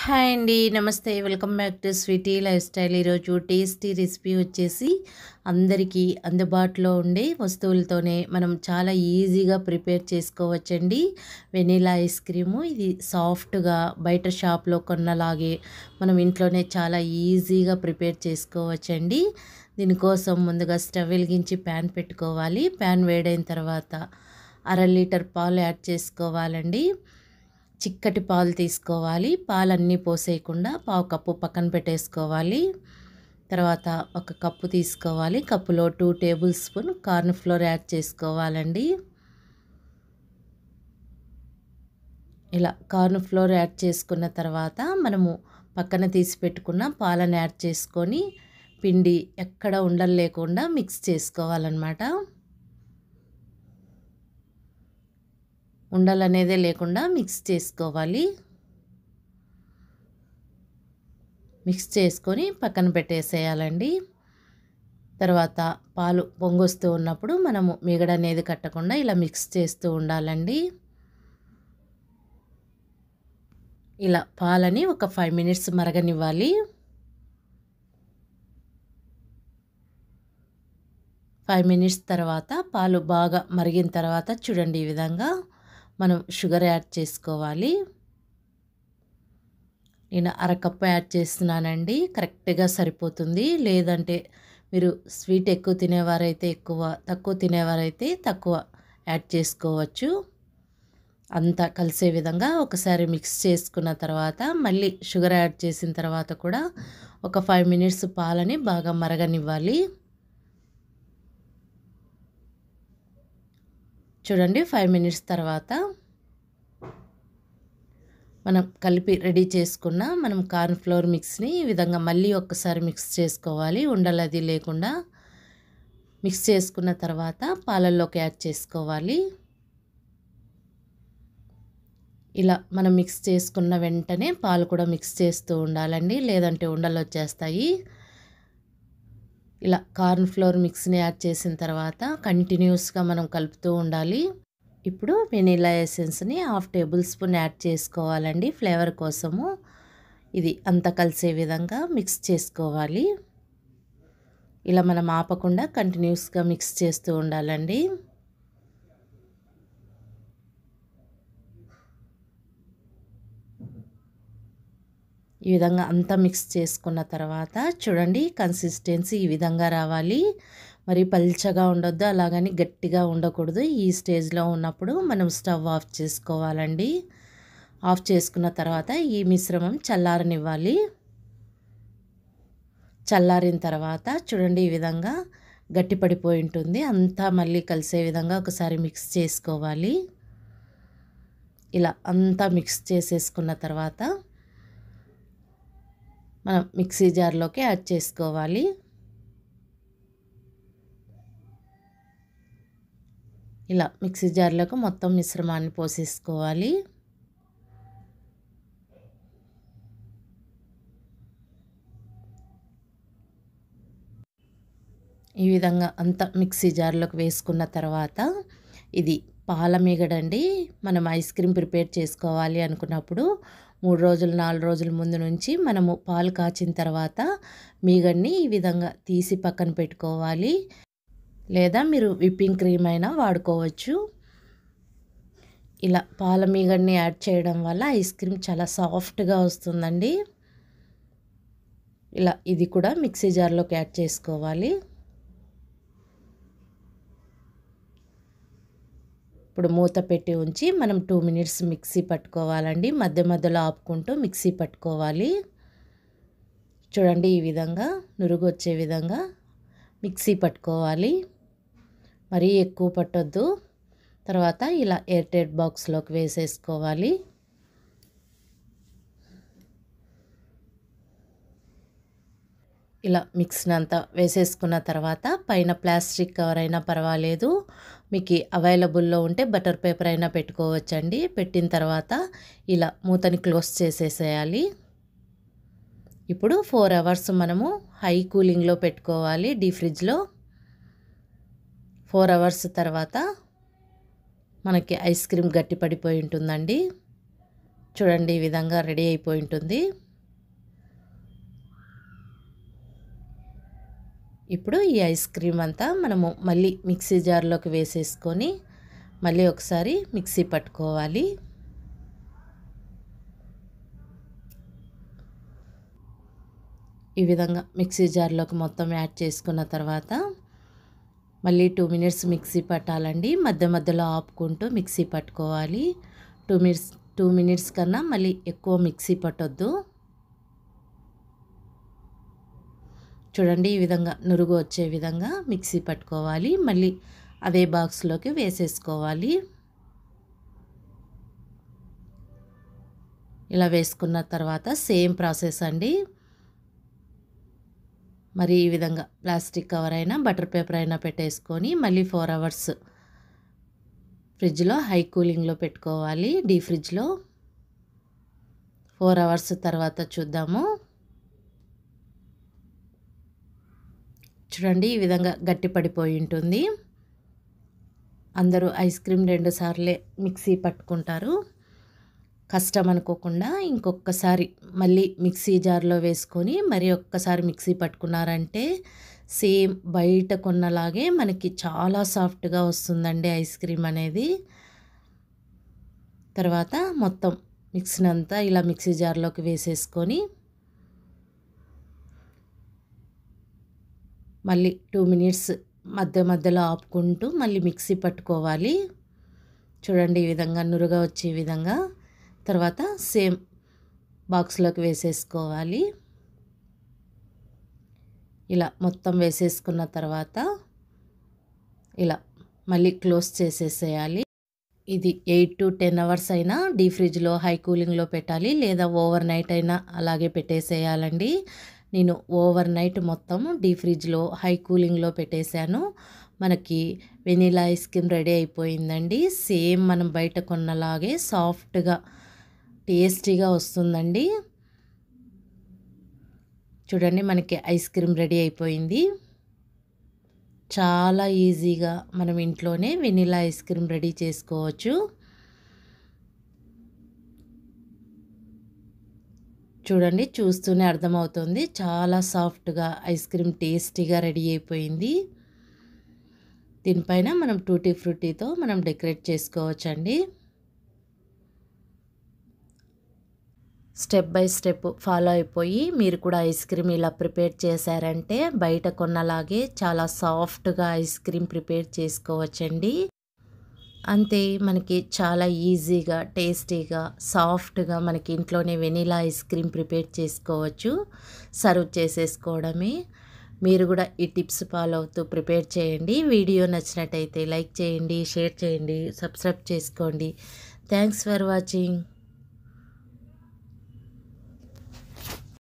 Hi అండి. నమస్తే. Welcome back to sweety lifestyle. ఈరోజు టేస్టీ రెసిపీ వచ్చేసి అందరికీ అందుబాటులో ఉండే వస్తువులతోనే మనం చాలా ఈజీగా ప్రిపేర్ చేసుకోవచ్చండి. Vanilla ice cream. ఇది సాఫ్ట్గా బయట షాప్లో కొన్నలాగే మనం ఇంట్లోనే చాలా ఈజీగా ప్రిపేర్ చేసుకోవచ్చండి. దీనికోసం ముందుగా స్టవ్ వెలిగించి ప్యాన్ పెట్టుకోవాలి. ప్యాన్ వేడైన తర్వాత 1/2 లీటర్ పాలు యాడ్ చేసుకోవాలండి. చిక్కటి పాలు తీసుకోవాలి. పాలన్నీ పోసేయకుండా పావు కప్పు పక్కన పెట్టేసుకోవాలి. తర్వాత ఒక కప్పు తీసుకోవాలి. కప్పులో 2 table spoon corn flour add చేసుకోవాలండి. ఇలా కార్న్ ఫ్లోర్ యాడ్ చేసుకున్న తర్వాత మనము పక్కన తీసి పెట్టుకున్న పాలను యాడ్ చేసుకొని పిండి ఎక్కడ ఉండలు లేకుండా మిక్స్ చేసుకోవాలన్నమాట. ఉండలనేదే లేకుండా మిక్స్ చేసుకోవాలి. మిక్స్ చేసుకొని పక్కన పెట్టేసేయాలండి. తర్వాత పాలు పొంగొస్తూ ఉన్నప్పుడు మనము మీగడ అనేది కట్టకుండా ఇలా మిక్స్ చేస్తూ ఉండాలండి. ఇలా పాలని ఒక 5 మినిట్స్ మరగనివ్వాలి. 5 మినిట్స్ తర్వాత పాలు బాగా మరిగిన తర్వాత చూడండి, ఈ విధంగా మనం షుగర్ యాడ్ చేసుకోవాలి. నేను 1/2 కప్పు యాడ్ చేస్తున్నానండి. కరెక్ట్గా సరిపోతుంది. లేదంటే మీరు స్వీట్ ఎక్కువ తినేవారైతే ఎక్కువ, తక్కువ తినేవారైతే తక్కువ యాడ్ చేసుకోవచ్చు. అంతా కలిసే విధంగా ఒకసారి మిక్స్ చేసుకున్న తర్వాత మళ్ళీ షుగర్ యాడ్ చేసిన తర్వాత కూడా ఒక 5 మినిట్స్ పాలని బాగా మరగనివ్వాలి. చూడండి, 5 మినిట్స్ తర్వాత మనం కలిపి రెడీ చేసుకున్న మనం కార్న్ ఫ్లోర్ మిక్స్ని ఈ విధంగా మళ్ళీ ఒక్కసారి మిక్స్ చేసుకోవాలి. ఉండలది లేకుండా మిక్స్ చేసుకున్న తర్వాత పాలల్లోకి యాడ్ చేసుకోవాలి. ఇలా మనం మిక్స్ చేసుకున్న వెంటనే పాలు కూడా మిక్స్ చేస్తూ ఉండాలండి, లేదంటే ఉండలు వచ్చేస్తాయి. ఇలా కార్న్ ఫ్లోర్ మిక్స్ని యాడ్ చేసిన తర్వాత కంటిన్యూస్గా మనం కలుపుతూ ఉండాలి. ఇప్పుడు వెనీలా ఎసెన్స్ని 1/2 టేబుల్ స్పూన్ యాడ్ చేసుకోవాలండి ఫ్లేవర్ కోసము. ఇది అంతా కలిసే విధంగా మిక్స్ చేసుకోవాలి. ఇలా మనం ఆపకుండా కంటిన్యూస్గా మిక్స్ చేస్తూ ఉండాలండి. ఈ విధంగా అంతా మిక్స్ చేసుకున్న తర్వాత చూడండి, కన్సిస్టెన్సీ ఈ విధంగా రావాలి. మరి పల్చగా ఉండొద్దు, అలాగని గట్టిగా ఉండకూడదు. ఈ స్టేజ్లో ఉన్నప్పుడు మనం స్టవ్ ఆఫ్ చేసుకోవాలండి. ఆఫ్ చేసుకున్న తర్వాత ఈ మిశ్రమం చల్లారనివ్వాలి. చల్లారిన తర్వాత చూడండి, ఈ విధంగా గట్టిపడిపోయి ఉంటుంది. అంతా మళ్ళీ కలిసే విధంగా ఒకసారి మిక్స్ చేసుకోవాలి. ఇలా అంతా మిక్స్ చేసేసుకున్న తర్వాత మనం మిక్సీ జార్లోకి యాడ్ చేసుకోవాలి. ఇలా మిక్సీ జార్లోకి మొత్తం మిశ్రమాన్ని పోసేసుకోవాలి. ఈ విధంగా అంతా మిక్సీ జార్లోకి వేసుకున్న తర్వాత ఇది పాల మీగడండి. మనం ఐస్ క్రీమ్ ప్రిపేర్ చేసుకోవాలి అనుకున్నప్పుడు 3 రోజులు 4 రోజుల ముందు నుంచి మనము పాలు కాచిన తర్వాత మీగడ్ని ఈ విధంగా తీసి పక్కన పెట్టుకోవాలి. లేదా మీరు విప్పింగ్ క్రీమ్ అయినా వాడుకోవచ్చు. ఇలా పాల మీగడ్ని యాడ్ చేయడం వల్ల ఐస్ క్రీమ్ చాలా సాఫ్ట్గా వస్తుందండి. ఇలా ఇది కూడా మిక్సీ జార్లోకి యాడ్ చేసుకోవాలి. ఇప్పుడు మూత పెట్టి ఉంచి మనం 2 మినిట్స్ మిక్సీ పట్టుకోవాలండి. మధ్య మధ్యలో ఆపుకుంటూ మిక్సీ పట్టుకోవాలి. చూడండి, ఈ విధంగా నురుగు వచ్చే విధంగా మిక్సీ పట్టుకోవాలి. మరీ ఎక్కువ పట్టొద్దు. తర్వాత ఇలా ఎయిర్ టైట్ బాక్స్లోకి వేసేసుకోవాలి. ఇలా మిక్స్ని అంతా వేసేసుకున్న తర్వాత పైన ప్లాస్టిక్ కవర్ అయినా పర్వాలేదు, మీకు అవైలబుల్లో ఉంటే బటర్ పేపర్ అయినా పెట్టుకోవచ్చండి. పెట్టిన తర్వాత ఇలా మూతని క్లోజ్ చేసేసేయాలి. ఇప్పుడు 4 అవర్స్ మనము హై కూలింగ్లో పెట్టుకోవాలి డీప్ ఫ్రిడ్జ్లో. 4 అవర్స్ తర్వాత మనకి ఐస్ క్రీమ్ గట్టి పడిపోయి ఉంటుందండి. చూడండి ఈ విధంగా రెడీ అయిపోయి ఉంటుంది. ఇప్పుడు ఈ ఐస్ క్రీమ్ అంతా మనము మళ్ళీ మిక్సీ జార్లోకి వేసేసుకొని మళ్ళీ ఒకసారి మిక్సీ పట్టుకోవాలి. ఈ విధంగా మిక్సీ జార్లోకి మొత్తం యాడ్ చేసుకున్న తర్వాత మళ్ళీ 2 మినిట్స్ మిక్సీ పట్టాలండి. మధ్య మధ్యలో ఆపుకుంటూ మిక్సీ పట్టుకోవాలి. 2 మినిట్స్ కన్నా మళ్ళీ ఎక్కువ మిక్సీ పట్టొద్దు. చూడండి ఈ విధంగా నురుగు వచ్చే విధంగా మిక్సీ పట్టుకోవాలి. మళ్ళీ అదే బాక్స్లోకి వేసేసుకోవాలి. ఇలా వేసుకున్న తర్వాత సేమ్ ప్రాసెస్ అండి. మరి ఈ విధంగా ప్లాస్టిక్ కవర్ అయినా బటర్ పేపర్ అయినా పెట్టేసుకొని మళ్ళీ 4 అవర్స్ ఫ్రిడ్జ్లో హై కూలింగ్లో పెట్టుకోవాలి. డీ ఫ్రిడ్జ్లో 4 అవర్స్ తర్వాత చూద్దాము. చూడండి ఈ విధంగా గట్టి పడిపోయి ఉంటుంది. అందరూ ఐస్ క్రీమ్ 2 సార్లే మిక్సీ పట్టుకుంటారు. కష్టం అనుకోకుండా ఇంకొకసారి మళ్ళీ మిక్సీ జార్లో వేసుకొని మరి ఒక్కసారి మిక్సీ పట్టుకున్నారంటే సేమ్ బయట కొన్నలాగే మనకి చాలా సాఫ్ట్గా వస్తుందండి ఐస్ క్రీమ్ అనేది. తర్వాత మొత్తం మిక్సీని అంతా ఇలా మిక్సీ జార్లోకి వేసేసుకొని మళ్ళీ 2 మినిట్స్ మధ్య మధ్యలో ఆపుకుంటూ మళ్ళీ మిక్సీ పట్టుకోవాలి. చూడండి ఈ విధంగా నురుగా వచ్చే విధంగా. తర్వాత సేమ్ బాక్స్లోకి వేసేసుకోవాలి. ఇలా మొత్తం వేసేసుకున్న తర్వాత ఇలా మళ్ళీ క్లోజ్ చేసేసేయాలి. ఇది 8 to 10 అవర్స్ అయినా డీ ఫ్రిడ్జ్లో హై కూలింగ్లో పెట్టాలి, లేదా ఓవర్ నైట్ అయినా అలాగే పెట్టేసేయాలండి. నేను ఓవర్ నైట్ మొత్తం డీ ఫ్రిడ్జ్లో హై కూలింగ్లో పెట్టేశాను. మనకి వెనీలా ఐస్ క్రీమ్ రెడీ అయిపోయిందండి. సేమ్ మనం బయట కొన్నలాగే సాఫ్ట్గా టేస్టీగా వస్తుందండి. చూడండి మనకి ఐస్ క్రీమ్ రెడీ అయిపోయింది. చాలా ఈజీగా మనం ఇంట్లోనే వెనీలా ఐస్ క్రీమ్ రెడీ చేసుకోవచ్చు. చూడండి చూస్తూనే అర్థమవుతుంది, చాలా సాఫ్ట్గా ఐస్ క్రీమ్ టేస్టీగా రెడీ అయిపోయింది. దీనిపైన మనం టూటీ ఫ్రూటీతో మనం డెకరేట్ చేసుకోవచ్చండి. స్టెప్ బై స్టెప్ ఫాలో అయిపోయి మీరు కూడా ఐస్ క్రీమ్ ఇలా ప్రిపేర్ చేశారంటే బయట కొన్నలాగే చాలా సాఫ్ట్గా ఐస్ క్రీమ్ ప్రిపేర్ చేసుకోవచ్చండి. అంతే, మనకి చాలా ఈజీగా టేస్టీగా సాఫ్ట్గా మనకి ఇంట్లోనే వెనీలా ఐస్ క్రీమ్ ప్రిపేర్ చేసుకోవచ్చు. సర్వ్ చేసేసుకోవడమే. మీరు కూడా ఈ టిప్స్ ఫాలో అవుతూ ప్రిపేర్ చేయండి. వీడియో నచ్చినట్టయితే లైక్ చేయండి, షేర్ చేయండి, సబ్స్క్రైబ్ చేసుకోండి. Thanks for watching.